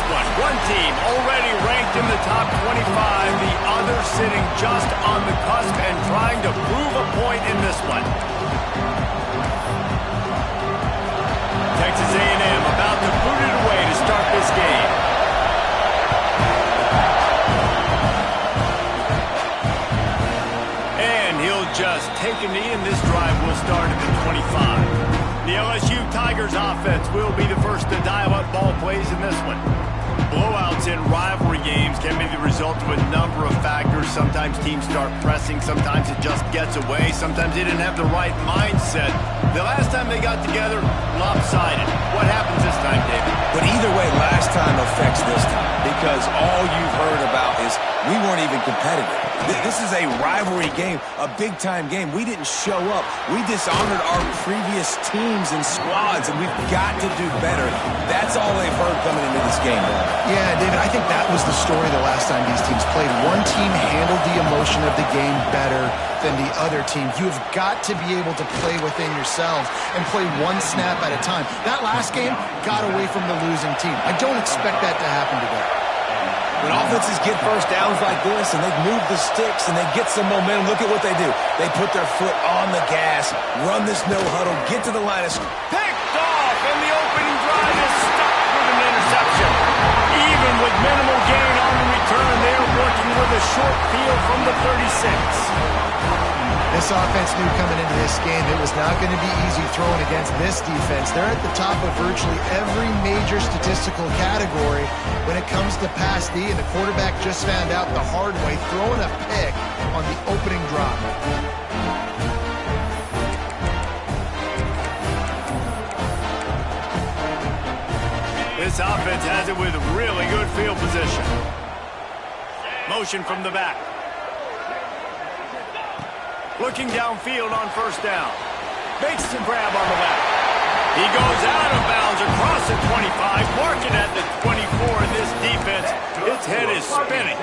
one. One team already ranked in the top 25, the other sitting just on the cusp and trying to prove a point in this one. Texas A&M about to boot it away to start this game. And he'll just take a knee, and this drive will start at the 25. The LSU Tigers offense will be the first to dial up ball plays in this one. Blowouts in rivalry games can be the result of a number of factors. Sometimes teams start pressing. Sometimes it just gets away. Sometimes they didn't have the right mindset. The last time they got together, lopsided. What happens this time, David? But either way, last time affects this time because all you've heard about is we weren't even competitive. This is a rivalry game, a big-time game. We didn't show up. We dishonored our previous teams and squads, and we've got to do better. That's all they've heard coming into this game, Bob. Yeah, David, I think that was the story the last time these teams played. One team handled the emotion of the game better than the other team. You have got to be able to play within yourselves and play one snap at a time. That last game got away from the losing team. I don't expect that to happen today. When offenses get first downs like this and they move the sticks and they get some momentum, look at what they do. They put their foot on the gas, run this no huddle, get to the line of scrimmage. Picked off, and the opening drive is stopped with an interception. Even with minimal gain on the return, they are working with a short field from the 36. This offense knew coming into this game it was not going to be easy throwing against this defense. They're at the top of virtually every major statistical category when it comes to pass D, and the quarterback just found out the hard way, throwing a pick on the opening drive. This offense has it with really good field position. Motion from the back. Looking downfield on first down. Makes the grab on the left. He goes out of bounds across the 25, marking at the 24, and this defense, its head is spinning.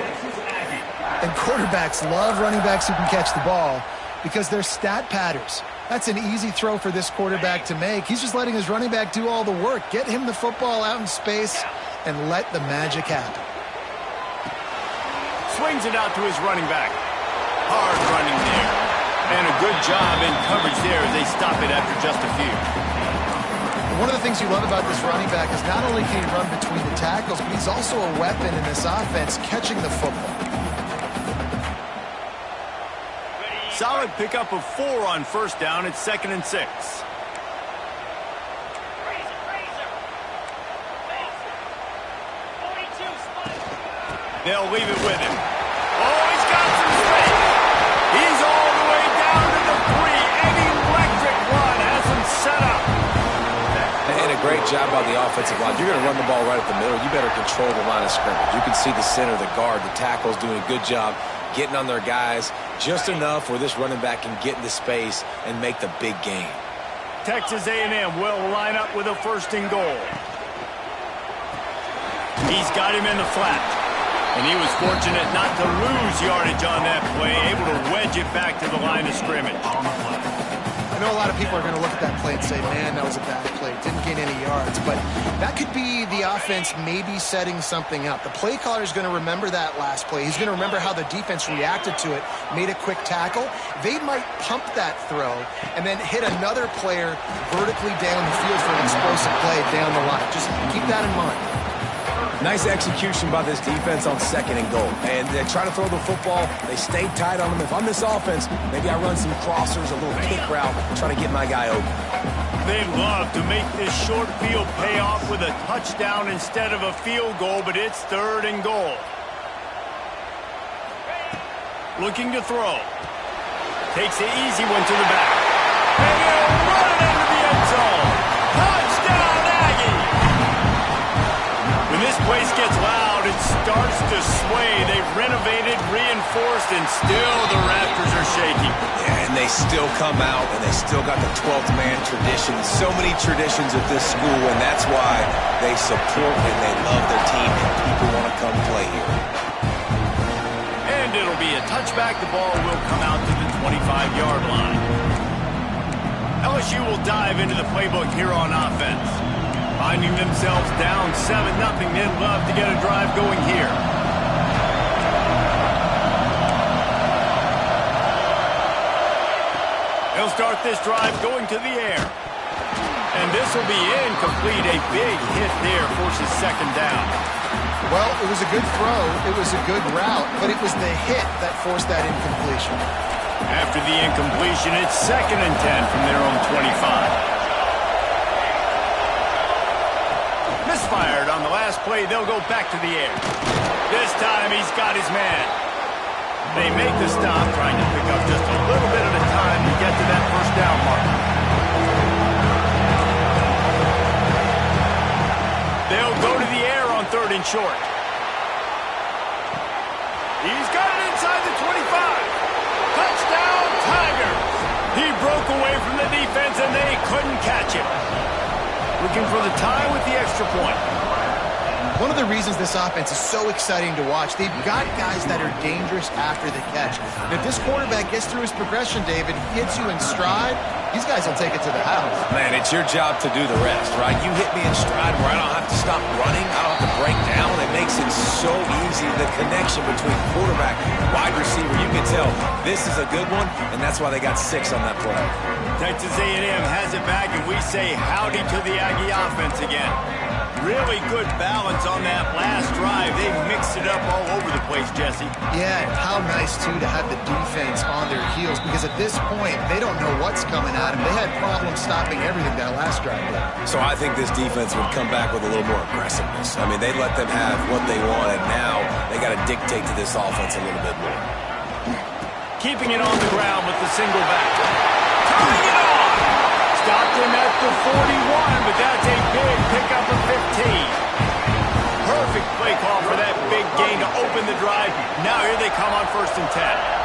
And quarterbacks love running backs who can catch the ball because they're stat patters. That's an easy throw for this quarterback to make. He's just letting his running back do all the work. Get him the football out in space and let the magic happen. Swings it out to his running back. Hard running there. And a good job in coverage there as they stop it after just a few. One of the things you love about this running back is not only can he run between the tackles, but he's also a weapon in this offense, catching the football. Solid pickup of 4 on first down. It's 2nd and 6. They'll leave it with him. Oh, he's got some space. He's all the way down to the 3. An electric run has him set up. And a great job by the offensive line. You're going to run the ball right at the middle. You better control the line of scrimmage. You can see the center, the guard, the tackles doing a good job getting on their guys just enough where this running back can get into space and make the big game. Texas A&M will line up with a 1st and goal. He's got him in the flat. And he was fortunate not to lose yardage on that play, able to wedge it back to the line of scrimmage. I know a lot of people are going to look at that play and say, man, that was a bad play. Didn't gain any yards. But that could be the offense maybe setting something up. The play caller is going to remember that last play. He's going to remember how the defense reacted to it, made a quick tackle. They might pump that throw and then hit another player vertically down the field for an explosive play down the line. Just keep that in mind. Nice execution by this defense on 2nd and goal. And they try to throw the football. They stay tight on them. If I'm this offense, maybe I run some crossers, a little kick route, try to get my guy open. They'd love to make this short field pay off with a touchdown instead of a field goal, but it's 3rd and goal. Looking to throw. Takes the easy one to the back. And he'll run it into the end zone. Touchdown, Aggie! When this place gets loud, it starts to sway. They've renovated, reinforced, and still the Raptors are shaking. Yeah, and they still come out, and they still got the 12th man tradition. So many traditions at this school, and that's why they support and they love their team, and people want to come play here. And it'll be a touchback. The ball will come out to the 25-yard line. LSU will dive into the playbook here on offense. Finding themselves down 7-0, they'd love to get a drive going here. They'll start this drive going to the air. And this will be incomplete. A big hit there forces second down. Well, it was a good throw. It was a good route, but it was the hit that forced that incompletion. After the incompletion, it's 2nd and 10 from their own 25. Misfired on the last play. They'll go back to the air. This time he's got his man. They make the stop, trying to pick up just a little bit at a time to get to that first down mark. They'll go to the air on 3rd and short. He's got it inside the 25. Touchdown, Tigers. He broke away from the defense, and they couldn't catch him. Looking for the tie with the extra point. One of the reasons this offense is so exciting to watch, they've got guys that are dangerous after the catch. And if this quarterback gets through his progression, David, he hits you in stride, these guys will take it to the house. Man, it's your job to do the rest, right? You hit me in stride where I don't have to stop running, I don't have to break down. It makes it so easy, the connection between quarterback and wide receiver. You can tell this is a good one, and that's why they got 6 on that play. Texas A&M has it back, and we say howdy to the Aggie offense again. Really good balance on that last drive. They mixed it up all over the place, Jesse. Yeah, and how nice, too, to have the defense on their heels, because at this point, they don't know what's coming at them. They had problems stopping everything that last drive. So I think this defense would come back with a little more aggressiveness. I mean, they let them have what they want, and now they got to dictate to this offense a little bit more. Keeping it on the ground with the single back. Tying it on! Stopped him at the 41, but that's a big pickup of 15. Perfect play call for that big gain to open the drive. Now here they come on 1st and 10.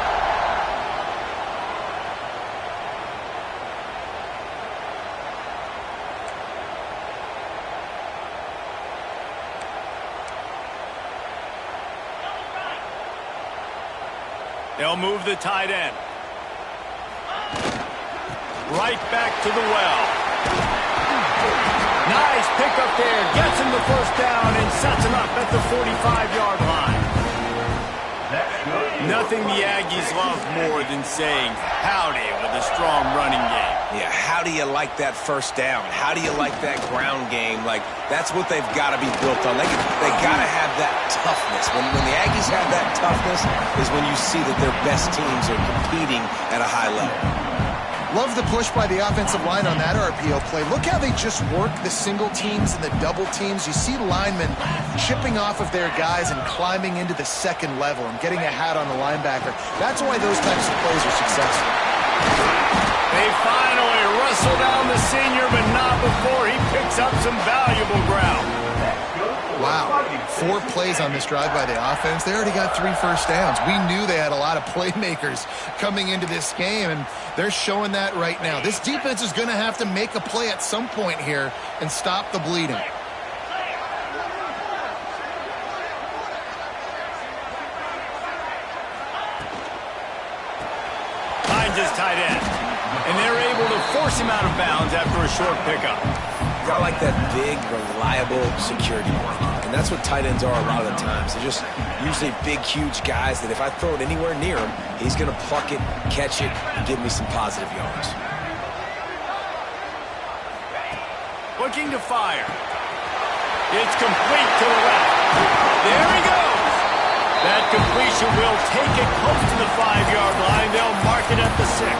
They'll move the tight end. Right back to the well. Nice pickup there. Gets him the first down and sets him up at the 45-yard line. Nothing the Aggies love more than saying howdy with a strong running game. Yeah, how do you like that first down? How do you like that ground game? Like, that's what they've got to be built on. They got to have that toughness. When the Aggies have that toughness is when you see that their best teams are competing at a high level. Love the push by the offensive line on that RPO play. Look how they just work the single teams and the double teams. You see linemen chipping off of their guys and climbing into the second level and getting a hat on the linebacker. That's why those types of plays are successful. They finally wrestle down the senior, but not before he picks up some valuable ground. Wow, 4 plays on this drive by the offense. They already got 3 first downs. We knew they had a lot of playmakers coming into this game, and they're showing that right now. This defense is going to have to make a play at some point here and stop the bleeding. Finds his tight end, and they're able to force him out of bounds after a short pickup. Got like that big, reliable security blanket. And that's what tight ends are a lot of the times. They're just usually big, huge guys that if I throw it anywhere near him, he's going to pluck it, catch it, and give me some positive yards. Looking to fire. It's complete to the left. There he goes. That completion will take it close to the 5-yard line. They'll mark it at the 6.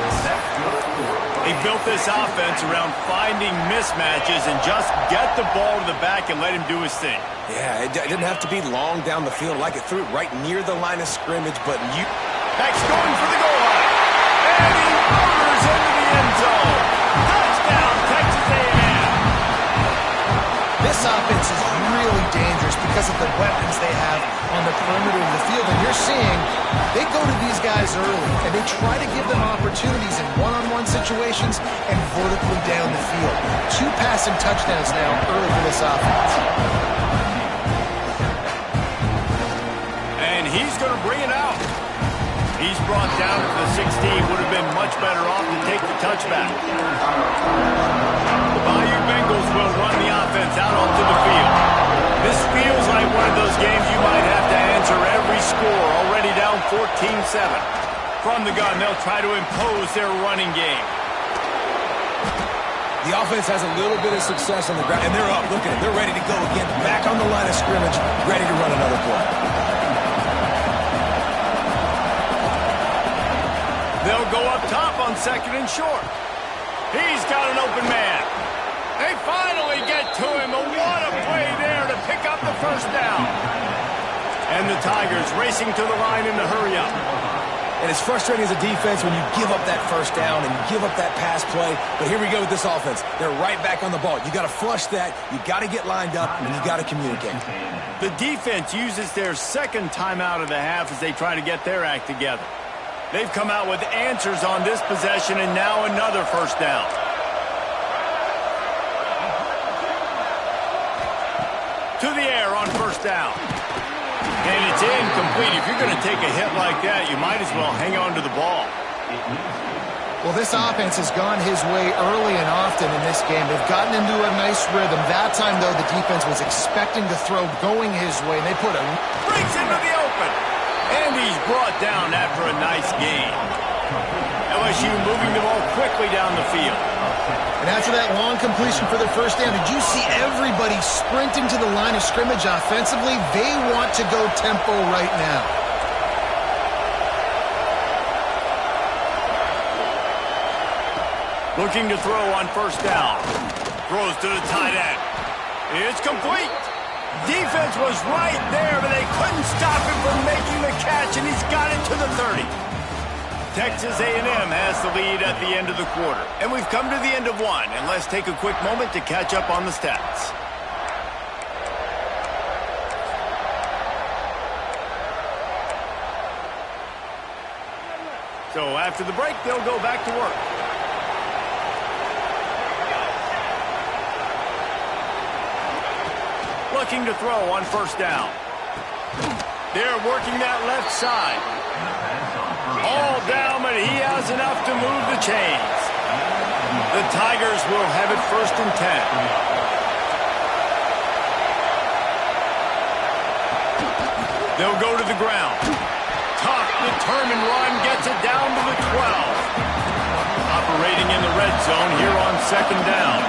They built this offense around finding mismatches and just get the ball to the back and let him do his thing. Yeah, it didn't have to be long down the field. Like it threw it right near the line of scrimmage, but Beck's going for the goal line. And he motors into the end zone. Touchdown, Texas A&M. This offense is really dangerous because of the weapons they have on the perimeter of the field. And you're seeing they go to these guys early, and they try to give them opportunities in one-on-one situations and vertically down the field. 2 passing touchdowns now early for this offense. And he's going to bring it out. He's brought down to the 16. Would have been much better off to take the touchback. The Bayou Bengals will run the offense out onto the field. This feels like one of those games you might have to answer every score, already down 14-7. From the gun, they'll try to impose their running game. The offense has a little bit of success on the ground, and they're up. Look at it. They're ready to go again. Back on the line of scrimmage, ready to run another play. They'll go up top on 2nd and short. He's got an open man. They finally get to him, but what a play there to pick up the first down. And the Tigers racing to the line in the hurry-up. And it's frustrating as a defense when you give up that first down and you give up that pass play. But here we go with this offense. They're right back on the ball. You got to flush that. You got to get lined up, and you got to communicate. The defense uses their second timeout of the half as they try to get their act together. They've come out with answers on this possession, and now another first down. To the air on first down. And it's incomplete. If you're going to take a hit like that, you might as well hang on to the ball. Well, this offense has gone his way early and often in this game. They've gotten into a nice rhythm. That time, though, the defense was expecting the throw going his way, and they put a... Breaks into the open. And he's brought down after a nice gain. LSU moving the ball quickly down the field. And after that long completion for the first down, did you see everybody sprinting to the line of scrimmage offensively? They want to go tempo right now. Looking to throw on first down. Throws to the tight end. It's complete. Defense was right there, but they couldn't stop him from making the catch, and he's got it to the 30. Texas A&M has the lead at the end of the quarter. And we've come to the end of one, and let's take a quick moment to catch up on the stats. So after the break, they'll go back to work. Looking to throw on first down. They're working that left side. All down, but he has enough to move the chains. The Tigers will have it 1st and 10. They'll go to the ground. Tough, determined run gets it down to the 12. Operating in the red zone here on 2nd down.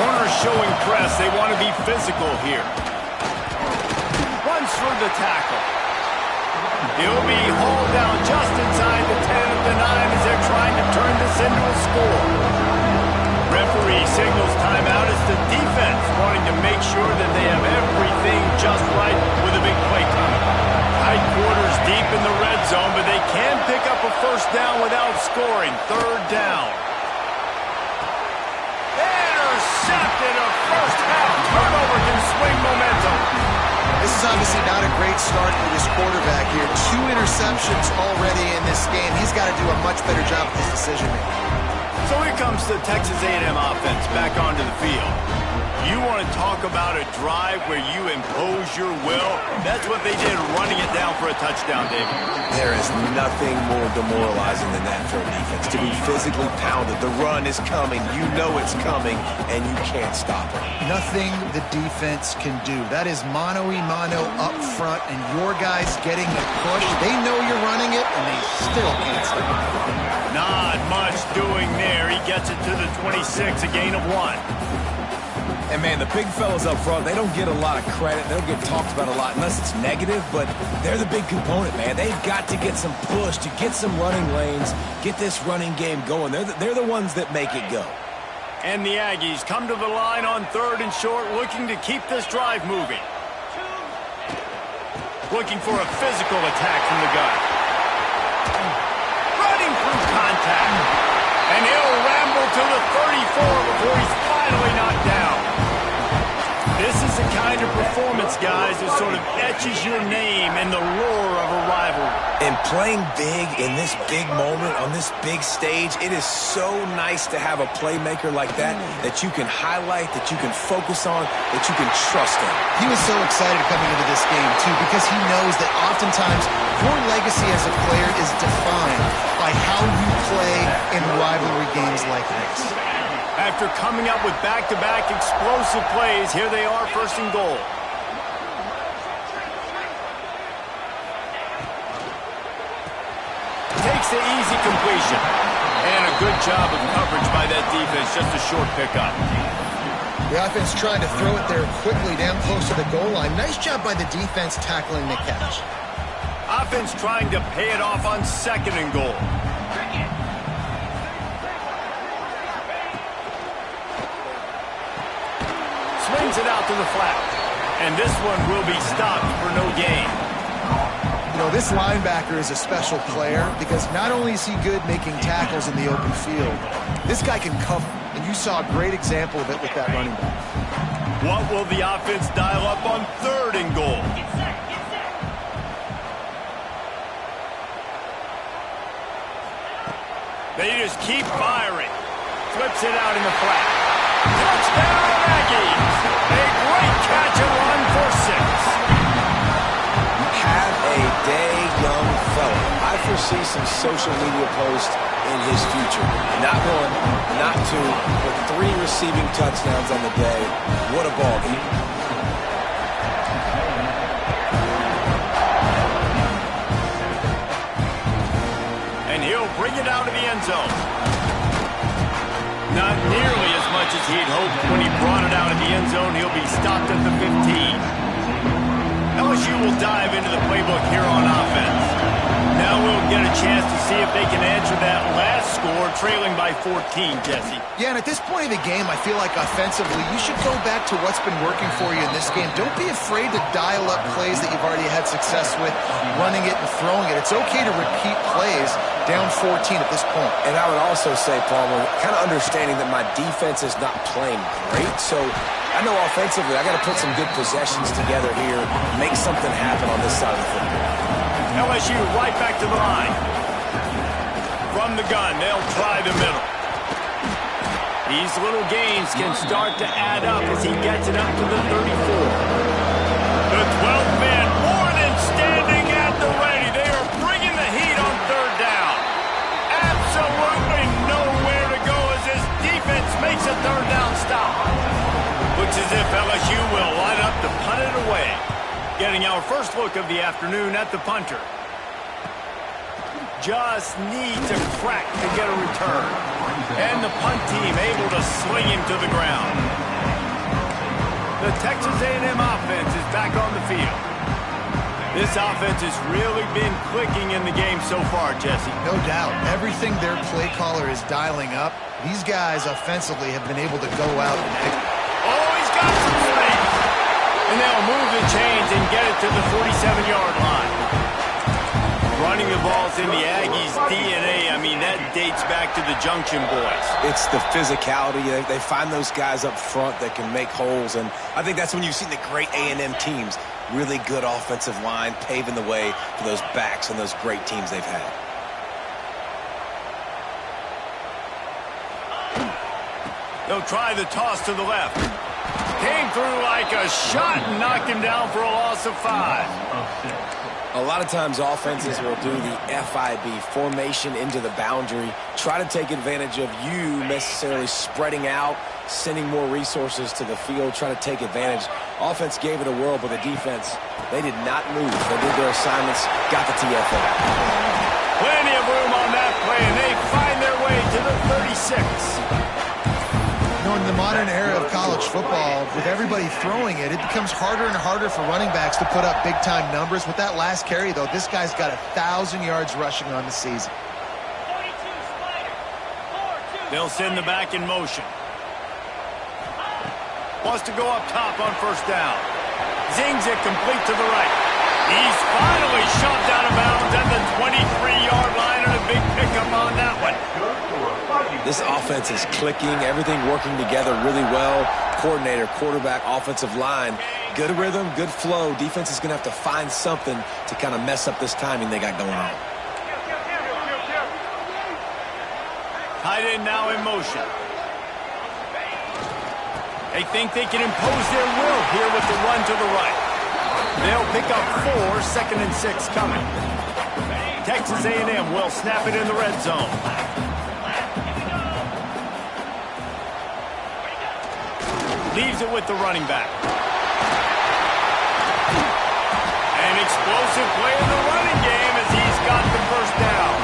Corners showing press. They want to be physical here. Runs through the tackle. He'll be hauled down just inside the 10 at the 9 as they're trying to turn this into a score. Referee signals timeout as the defense wanting to make sure that they have everything just right with a big play coming. Tight quarters deep in the red zone, but they can pick up a first down without scoring. 3rd down. Intercepted. A first half turnover can swing momentum. This is obviously not a great start for this quarterback here. 2 interceptions already in this game. He's got to do a much better job with his decision-making. So here comes the Texas A&M offense back onto the field. You want to talk about a drive where you impose your will? That's what they did, running it down for a touchdown, David. There is nothing more demoralizing than that for a defense. To be physically pounded. The run is coming. You know it's coming, and you can't stop it. Nothing the defense can do. That is mano-a-mano up front, and your guys getting the push. They know you're running it, and they still can't stop it. Not much doing there. He gets it to the 26, a gain of 1. And, man, the big fellas up front, they don't get a lot of credit. They don't get talked about a lot unless it's negative, but they're the big component, man. They've got to get some push to get some running lanes, get this running game going. They're the ones that make it go. And the Aggies come to the line on 3rd and short, looking to keep this drive moving. Looking for a physical attack from the gun. Running through contact. And he'll ramble to the 34 before he's finally knocked down. This is the kind of performance, guys, that sort of etches your name in the roar of a rivalry. And playing big in this big moment, on this big stage, it is so nice to have a playmaker like that you can highlight, that you can focus on, that you can trust in. He was so excited coming into this game, too, because he knows that oftentimes your legacy as a player is defined by how you play in rivalry games like this. After coming up with back-to-back explosive plays, here they are, first and goal. Takes the easy completion. And a good job of coverage by that defense, just a short pickup. The offense trying to throw it there quickly down close to the goal line. Nice job by the defense tackling the catch. Offense trying to pay it off on second and goal. Swings it out to the flat. And this one will be stopped for no gain. You know, this linebacker is a special player because not only is he good making tackles in the open field, this guy can cover. And you saw a great example of it with that running back. What will the offense dial up on third and goal? They just keep firing. Flips it out in the flat. Touchdown, Aggies! A great catch and run for 6. Have a day, young fella. I foresee some social media posts in his future. Not 1, not 2, but 3 receiving touchdowns on the day. What a ball game. And he'll bring it out of the end zone. Not nearly as much as he'd hoped when he brought it out of the end zone. He'll be stopped at the 15. LSU will dive into the playbook here on offense. Now we'll get a chance to see if they can answer that last score, trailing by 14, Jesse. Yeah, and at this point of the game, I feel like offensively, you should go back to what's been working for you in this game. Don't be afraid to dial up plays that you've already had success with, running it and throwing it. It's okay to repeat plays down 14 at this point. And I would also say, Palmer, kind of understanding that my defense is not playing great, so I know offensively I got to put some good possessions together here, make something happen on this side of the football. LSU right back to the line. From the gun, they'll try the middle. These little gains can start to add up as he gets it up to the 34. The 12th man more than standing at the ready. They are bringing the heat on third down. Absolutely nowhere to go as this defense makes a third down stop. Looks as if LSU will line up to punt it away. Getting our first look of the afternoon at the punter. Just needs a crack to get a return. And the punt team able to sling him to the ground. The Texas A&M offense is back on the field. This offense has really been clicking in the game so far, Jesse. No doubt. Everything their play caller is dialing up, these guys offensively have been able to go out and... Oh, he's got some space. And they'll move the chains and get it to the 47-yard line. Running the ball's in the Aggies' DNA. I mean, that dates back to the Junction Boys. It's the physicality. They find those guys up front that can make holes, and I think that's when you've seen the great A&M teams. Really good offensive line, paving the way for those backs and those great teams they've had. They'll try the toss to the left. Came through like a shot and knocked him down for a loss of 5. A lot of times offenses will do the FIB, formation into the boundary, try to take advantage of you necessarily spreading out, sending more resources to the field, try to take advantage. Offense gave it a whirl, but the defense, they did not move. They did their assignments, got the TFL. Plenty of room on that play, and they find their way to the 36. In the modern era of college football, with everybody throwing it, it becomes harder and harder for running backs to put up big-time numbers. With that last carry, though, this guy's got 1,000 yards rushing on the season. They'll send the back in motion. Wants to go up top on first down. Zings it complete to the right. He's finally shoved out of bounds at the 23-yard line, and a big pickup on that one. This offense is clicking, everything working together really well. Coordinator, quarterback, offensive line, good rhythm, good flow. Defense is going to have to find something to kind of mess up this timing they got going on. Tight end now in motion. They think they can impose their will here with the run to the right. They'll pick up 4, 2nd and 6 coming. Texas A&M will snap it in the red zone. Leaves it with the running back. An explosive play in the running game as he's got the first down.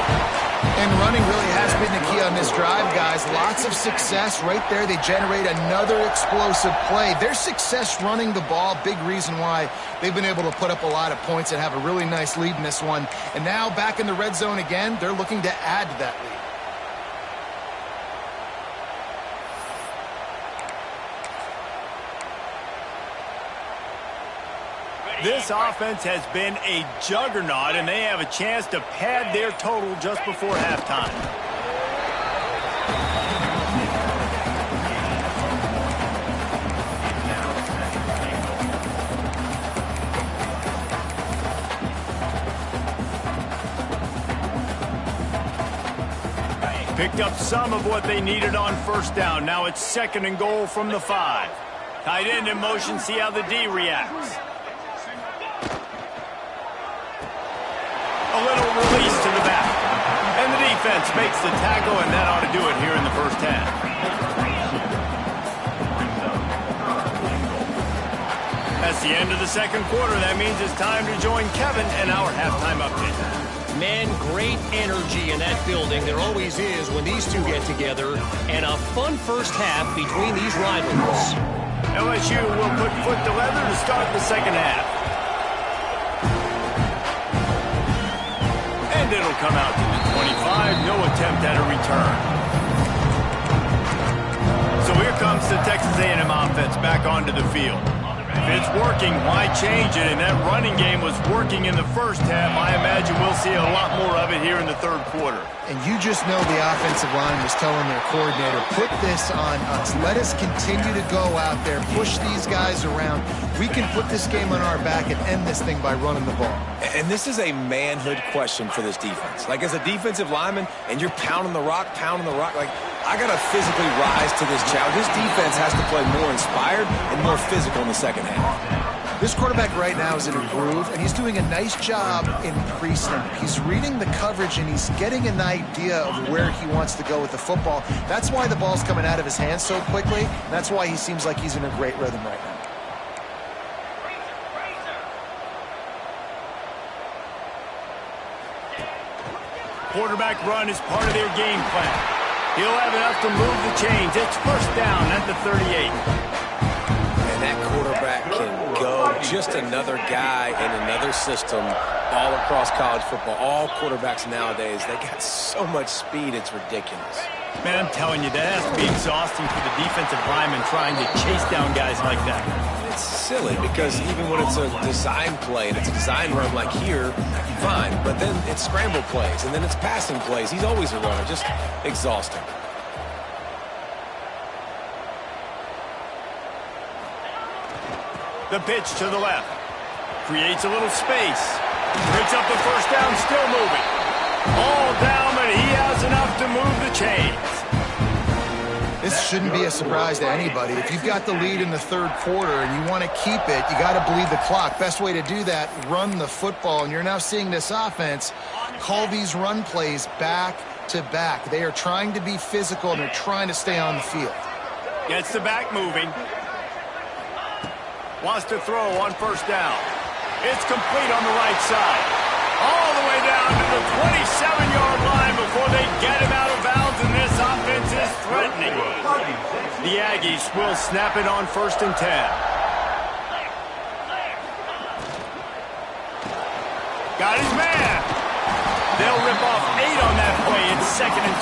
And running really has been the key on this drive, guys. Lots of success right there. They generate another explosive play. Their success running the ball, big reason why they've been able to put up a lot of points and have a really nice lead in this one. And now back in the red zone again, they're looking to add to that lead. This offense has been a juggernaut, and they have a chance to pad their total just before halftime. Picked up some of what they needed on first down. Now it's 2nd and goal from the 5. Tight end in motion, see how the D reacts. A little release to the back. And the defense makes the tackle, and that ought to do it here in the first half. That's the end of the second quarter. That means it's time to join Kevin and our halftime update. Man, great energy in that building. There always is when these two get together. And a fun first half between these rivals. LSU will put foot to leather to start the second half. And it'll come out to the 25. No attempt at a return. So here comes the Texas A&M offense back onto the field. If it's working, why change it? And that running game was working in the first half. I imagine we'll see a lot more of it here in the third quarter. And you just know the offensive line was telling their coordinator, put this on us. Let us continue to go out there, push these guys around. We can put this game on our back and end this thing by running the ball. And this is a manhood question for this defense. Like, as a defensive lineman, and you're pounding the rock, like, I got to physically rise to this challenge. This defense has to play more inspired and more physical in the second half. This quarterback right now is in a groove, and he's doing a nice job in pre-snap. He's reading the coverage, and he's getting an idea of where he wants to go with the football. That's why the ball's coming out of his hands so quickly, and that's why he seems like he's in a great rhythm right now. Quarterback run is part of their game plan. He'll have enough to move the chains. It's first down at the 38. And that quarterback can go. Just another guy in another system all across college football. All quarterbacks nowadays, they got so much speed, it's ridiculous. Man, I'm telling you, that has to be exhausting for the defensive lineman trying to chase down guys like that. It's silly because even when it's a design play and it's a design run like here, fine. But then it's scramble plays and then it's passing plays. He's always a runner. Just exhausting. The pitch to the left. Creates a little space. Picks up the first down, still moving. All down, but he has enough to move the chains. This shouldn't be a surprise to anybody. If you've got the lead in the third quarter and you want to keep it, you got to bleed the clock. Best way to do that, run the football. And you're now seeing this offense call these run plays back to back. They are trying to be physical and they're trying to stay on the field. Gets the back moving. Wants to throw on first down. It's complete on the right side. All the way down to the 27-yard line before they get him out of bounds, and this offense is threatening. The Aggies will snap it on 1st and 10. Got his man. They'll rip off 8 on that play. It's 2nd and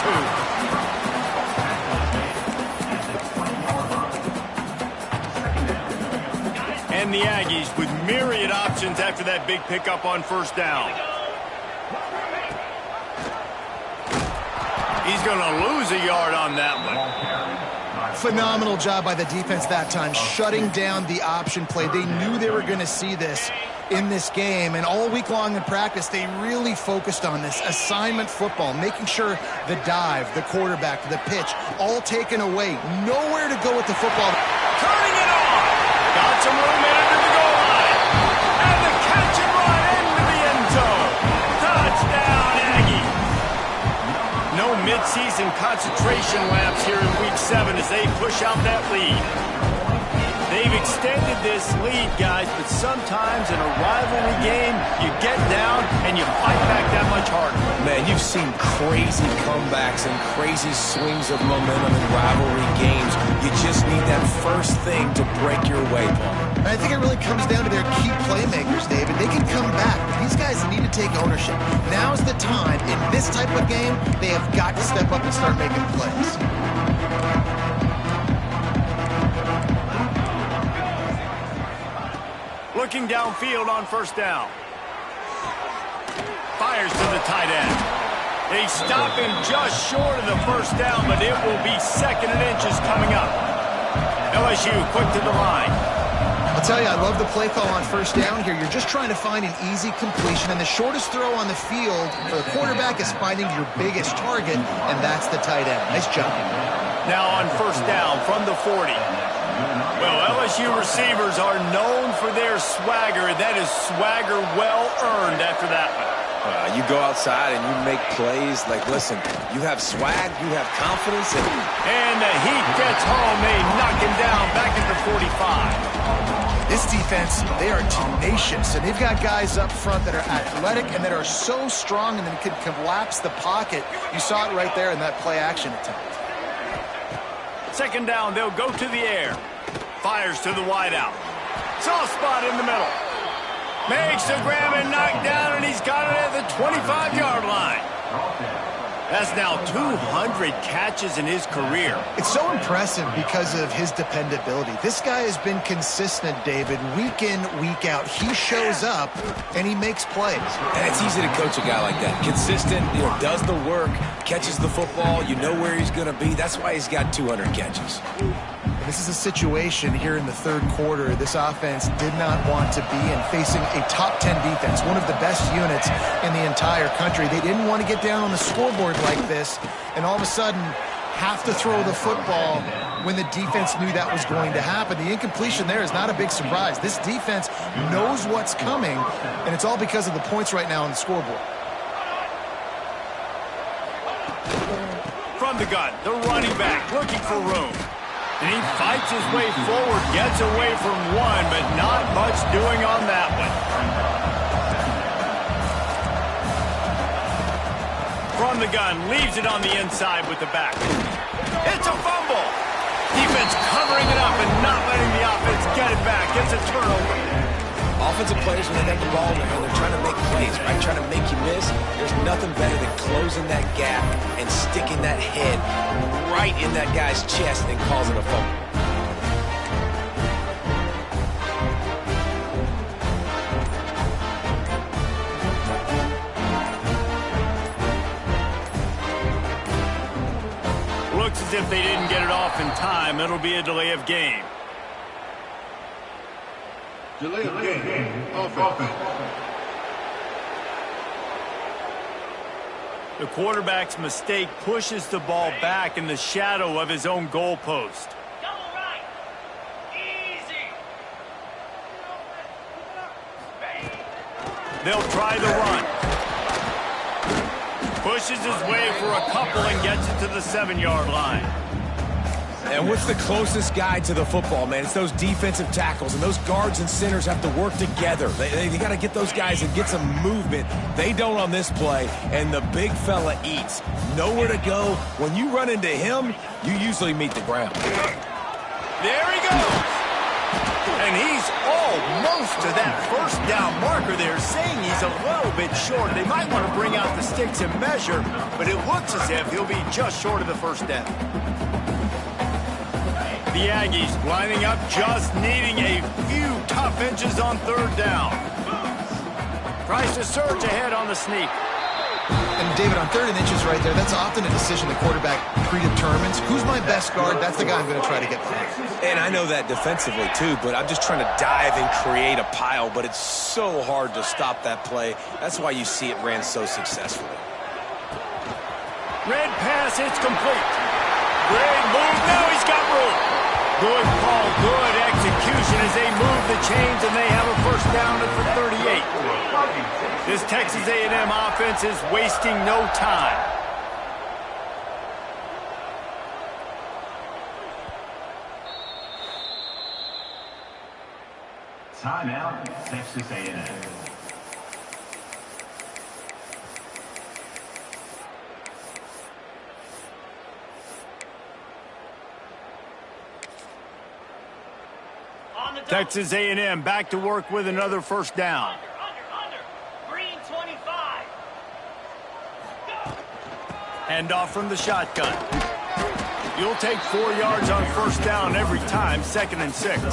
2. And the Aggies with myriad options after that big pickup on first down. He's going to lose a yard on that one. Phenomenal job by the defense that time, shutting down the option play. They knew they were going to see this in this game, and all week long in practice, they really focused on this assignment football, making sure the dive, the quarterback, the pitch, all taken away. Nowhere to go with the football. Turning it on. Got some room in under the goal line. And the catch and run into the end zone. Touchdown, Aggie. No midseason concentration laps here in Week 7 as they push out that lead. They've extended this lead, guys, but sometimes in a rivalry game, you get down and you fight back that much harder. Man, you've seen crazy comebacks and crazy swings of momentum in rivalry games. You just need that first thing to break your way, Paul. I think it really comes down to their key playmakers, David. They can come back, but these guys need to take ownership. Now's the time. In this type of game, they have got to step up and start making plays. Looking downfield on first down. Fires to the tight end. They stop him just short of the first down, but it will be 2nd and inches coming up. LSU quick to the line. I'll tell you, I love the play call on first down here. You're just trying to find an easy completion, and the shortest throw on the field for the quarterback is finding your biggest target, and that's the tight end. Nice job. Now on first down from the 40. Well, LSU receivers are known for their swagger. That is swagger well earned after that one. You go outside and you make plays. Like, listen, you have swag, you have confidence. And the heat gets home. They knock him down back at the 45. This defense, they are tenacious, and they've got guys up front that are athletic and that are so strong and that can collapse the pocket. You saw it right there in that play-action attempt. 2nd down, they'll go to the air. Fires to the wideout. Soft spot in the middle. Makes the grab and knock down, and he's got it at the 25-yard line. That's now 200 catches in his career. It's so impressive because of his dependability. This guy has been consistent, David, week in, week out. He shows up, and he makes plays. And it's easy to coach a guy like that. Consistent, does the work, catches the football, you know where he's going to be. That's why he's got 200 catches. This is a situation here in the 3rd quarter this offense did not want to be in, facing a top 10 defense, one of the best units in the entire country. They didn't want to get down on the scoreboard like this and all of a sudden have to throw the football when the defense knew that was going to happen. The incompletion there is not a big surprise. This defense knows what's coming, and it's all because of the points right now on the scoreboard. From the gun, the running back looking for room. And he fights his way forward, gets away from one, but not much doing on that one. From the gun, leaves it on the inside with the back. It's a fumble. Defense covering it up and not letting the offense get it back. It's a turnover. Offensive players, when they got the ball in their hand, they're trying to make plays, right? Trying to make you miss. There's nothing better than closing that gap and sticking that head right in that guy's chest and causing a fumble. Looks as if they didn't get it off in time. It'll be a delay of game. Delay of game. Offense. The quarterback's mistake pushes the ball back in the shadow of his own goalpost. Double right. Easy. They'll try the run. Pushes his way for a couple and gets it to the 7-yard line. And what's the closest guy to the football, man? It's those defensive tackles, and those guards and centers have to work together. They got to get those guys and get some movement. They don't on this play, and the big fella eats. Nowhere to go. When you run into him, you usually meet the ground. There he goes. And he's almost to that first down marker there, saying he's a little bit short. They might want to bring out the sticks and measure, but it looks as if he'll be just short of the first down. The Aggies lining up, just needing a few tough inches on 3rd down. Tries to surge ahead on the sneak. And David, on 3rd and inches right there, that's often a decision the quarterback predetermines. Who's my best guard? That's the guy I'm going to try to get behind. And I know that defensively, too, but I'm just trying to dive and create a pile, but it's so hard to stop that play. That's why you see it ran so successfully. Red pass, it's complete. Great move, now he's got room. Good call, good execution as they move the chains, and they have a first down at the 38. This Texas A&M offense is wasting no time. Timeout, Texas A&M. Texas A&M back to work with another first down. Under. Green 25. Handoff from the shotgun. You'll take 4 yards on first down every time, 2nd and 6.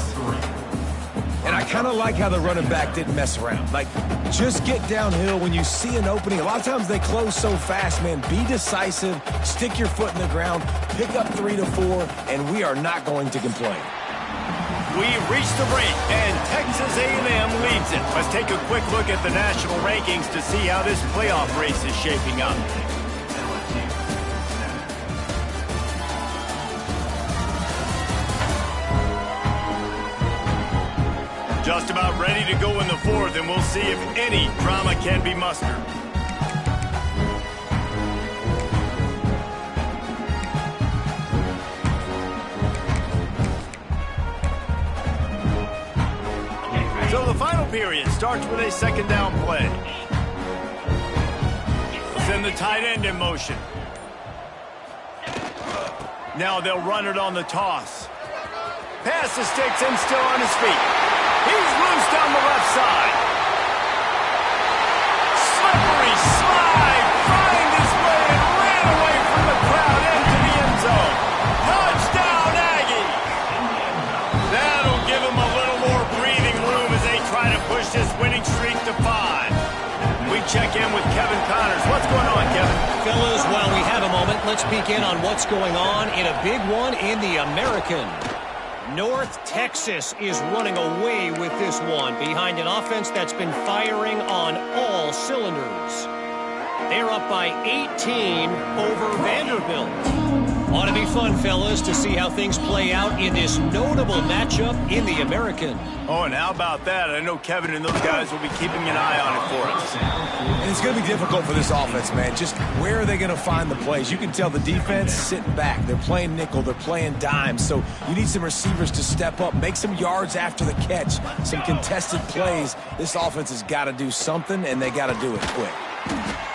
And I kind of like how the running back didn't mess around. Like, just get downhill when you see an opening. A lot of times they close so fast, man. Be decisive, stick your foot in the ground, pick up 3 to 4, and we are not going to complain. We've reached the break, and Texas A&M leads it. Let's take a quick look at the national rankings to see how this playoff race is shaping up. Just about ready to go in the 4th, and we'll see if any drama can be mustered. So the final period starts with a 2nd down play. Send the tight end in motion. Now they'll run it on the toss. Pass to Sticks and still on his feet. He's loose down the left side. Slippery slide. Find his way and ran away from the crowd into the end zone. Touchdown, Aggie. That'll give him a little more breathing room as they try to push this winning streak to 5. We check in with Kevin Connors. What's going on, Kevin? Fellas, while we have a moment, let's peek in on what's going on in a big one in the American. North Texas is running away with this one behind an offense that's been firing on all cylinders. They're up by 18 over Vanderbilt. Ought to be fun, fellas, to see how things play out in this notable matchup in the American. Oh, and how about that? I know Kevin and those guys will be keeping an eye on it for us. And it's going to be difficult for this offense, man. Just where are they going to find the plays? You can tell the defense sitting back. They're playing nickel. They're playing dime. So you need some receivers to step up, make some yards after the catch, some contested plays. This offense has got to do something, and they got to do it quick.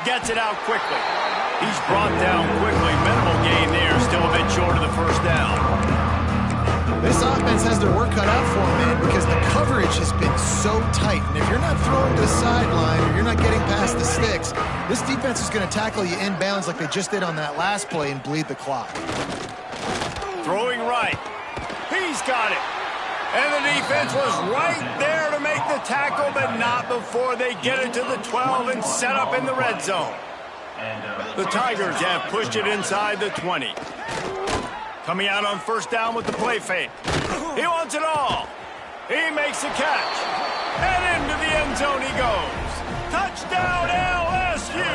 Gets it out quickly. He's brought down quickly. Minimal gain there. Still a bit short of the first down. This offense has their work cut out for them, man, because the coverage has been so tight. And if you're not throwing to the sideline or you're not getting past the sticks, this defense is going to tackle you inbounds like they just did on that last play and bleed the clock. Throwing right. He's got it. And the defense was right there to make the tackle, but not before they get it to the 12 and set up in the red zone. The Tigers have pushed it inside the 20. Coming out on first down with the play fake. He wants it all. He makes the catch. And into the end zone he goes. Touchdown LSU!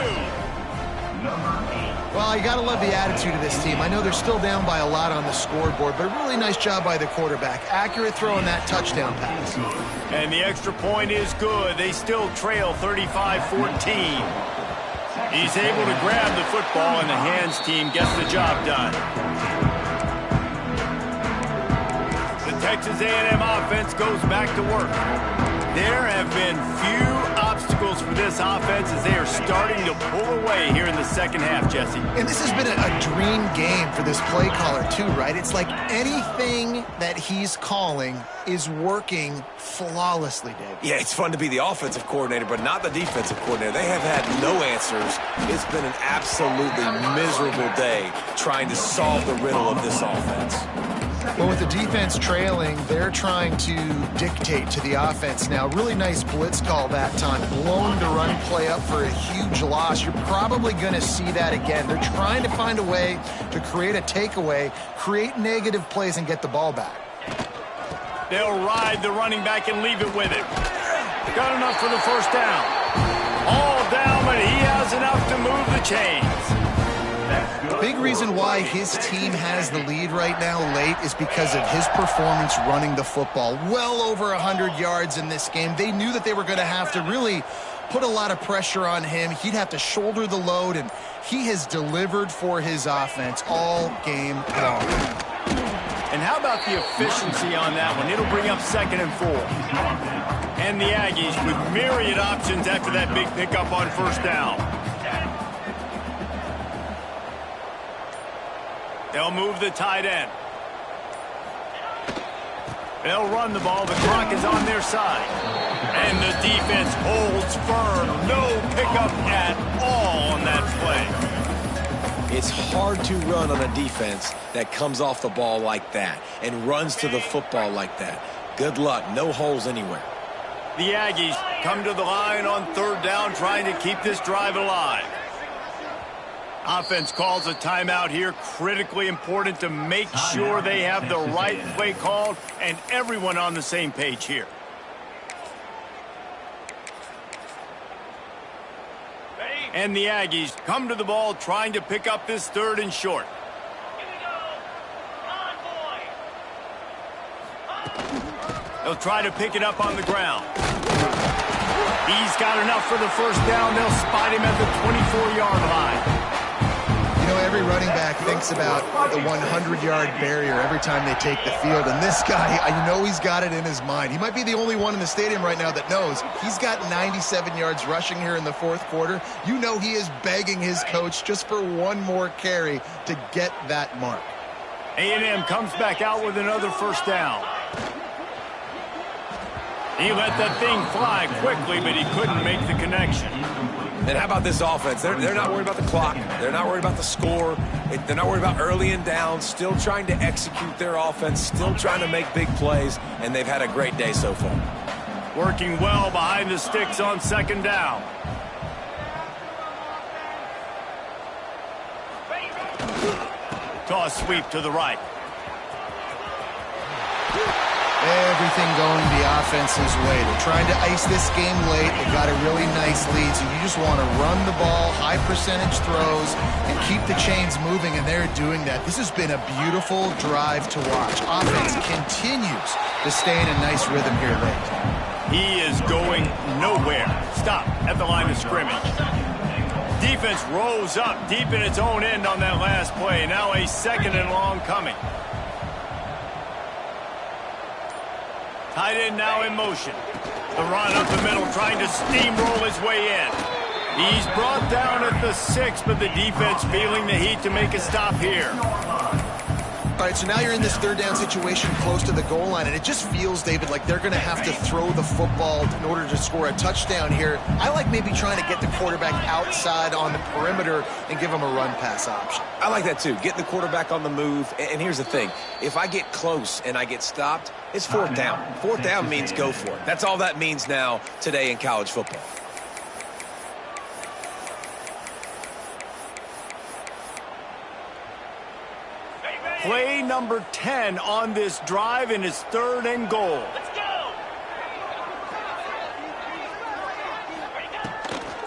Well, you got to love the attitude of this team. I know they're still down by a lot on the scoreboard, but a really nice job by the quarterback. Accurate throw in that touchdown pass. And the extra point is good. They still trail 35-14. He's able to grab the football, and the hands team gets the job done. The Texas A&M offense goes back to work. There have been few obstacles for this offense as they are starting to pull away here in the second half, Jesse. And this has been a dream game for this play caller, too, right? It's like anything that he's calling is working flawlessly, Dave. Yeah, it's fun to be the offensive coordinator, but not the defensive coordinator. They have had no answers. It's been an absolutely miserable day trying to solve the riddle of this offense. Well, with the defense trailing, they're trying to dictate to the offense now. Really nice blitz call that time. Blown the run play up for a huge loss. You're probably going to see that again. They're trying to find a way to create a takeaway, create negative plays, and get the ball back. They'll ride the running back and leave it with it. Got enough for the first down. All down, but he has enough to move the chains. Big reason why his team has the lead right now late is because of his performance running the football. Well over 100 yards in this game. They knew that they were going to have to really put a lot of pressure on him. He'd have to shoulder the load, and he has delivered for his offense all game long. And how about the efficiency on that one? It'll bring up 2nd and 4. And the Aggies with myriad options after that big pickup on first down. They'll move the tight end. They'll run the ball. The clock is on their side. And the defense holds firm. No pickup at all on that play. It's hard to run on a defense that comes off the ball like that and runs to the football like that. Good luck. No holes anywhere. The Aggies come to the line on third down, trying to keep this drive alive. Offense calls a timeout here. Critically important to make sure they have the right play called and everyone on the same page here. And the Aggies come to the ball trying to pick up this third and short. They'll try to pick it up on the ground. He's got enough for the first down. They'll spot him at the 24-yard line. You know, every running back thinks about the 100-yard barrier every time they take the field. And this guy, I know he's got it in his mind. He might be the only one in the stadium right now that knows he's got 97 yards rushing here in the fourth quarter. You know he is begging his coach just for one more carry to get that mark. A&M comes back out with another first down. He let that thing fly quickly, but he couldn't make the connection. And how about this offense? They're not worried about the clock. They're not worried about the score. They're not worried about early and down. Still trying to execute their offense. Still trying to make big plays. And they've had a great day so far. Working well behind the sticks on second down. Toss sweep to the right. Everything going the offense's way. They're trying to ice this game late. They got a really nice lead, so you just want to run the ball, high percentage throws, and keep the chains moving, and they're doing that. This has been a beautiful drive to watch. Offense continues to stay in a nice rhythm here late. He is going nowhere. Stop at the line of scrimmage. Defense rose up deep in its own end on that last play. Now a second and long coming. Tight end now in motion. The run up the middle, trying to steamroll his way in. He's brought down at the 6, but the defense feeling the heat to make a stop here. All right, so now you're in this third down situation close to the goal line, and it just feels, David, like they're going to have to throw the football in order to score a touchdown here. I like maybe trying to get the quarterback outside on the perimeter and give him a run-pass option. I like that too. Getting the quarterback on the move. And here's the thing. If I get close and I get stopped, it's fourth down. Fourth down means go for it. That's all that means now today in college football. Play number 10 on this drive, and it's third and goal. Let's go!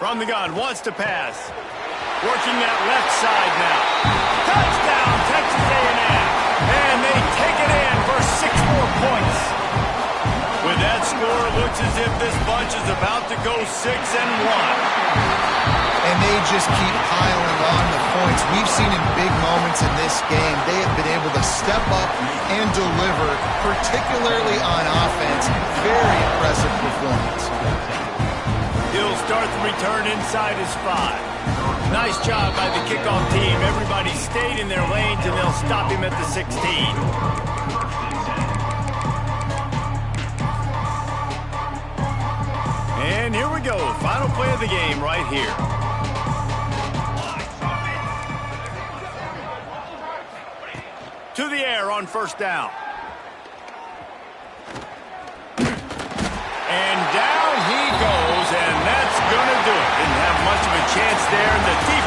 From the gun, wants to pass. Working that left side now. Touchdown, Texas A&M. And they take it in for 6 more points. With that score, it looks as if this bunch is about to go 6-1. And they just keep piling on the points. We've seen in big moments in this game, they have been able to step up and deliver, particularly on offense. Very impressive performance. He'll start the return inside his 5. Nice job by the kickoff team. Everybody stayed in their lanes, and they'll stop him at the 16. And here we go. Final play of the game right here. To the air on first down. And down he goes, and that's going to do it. Didn't have much of a chance there, and the defense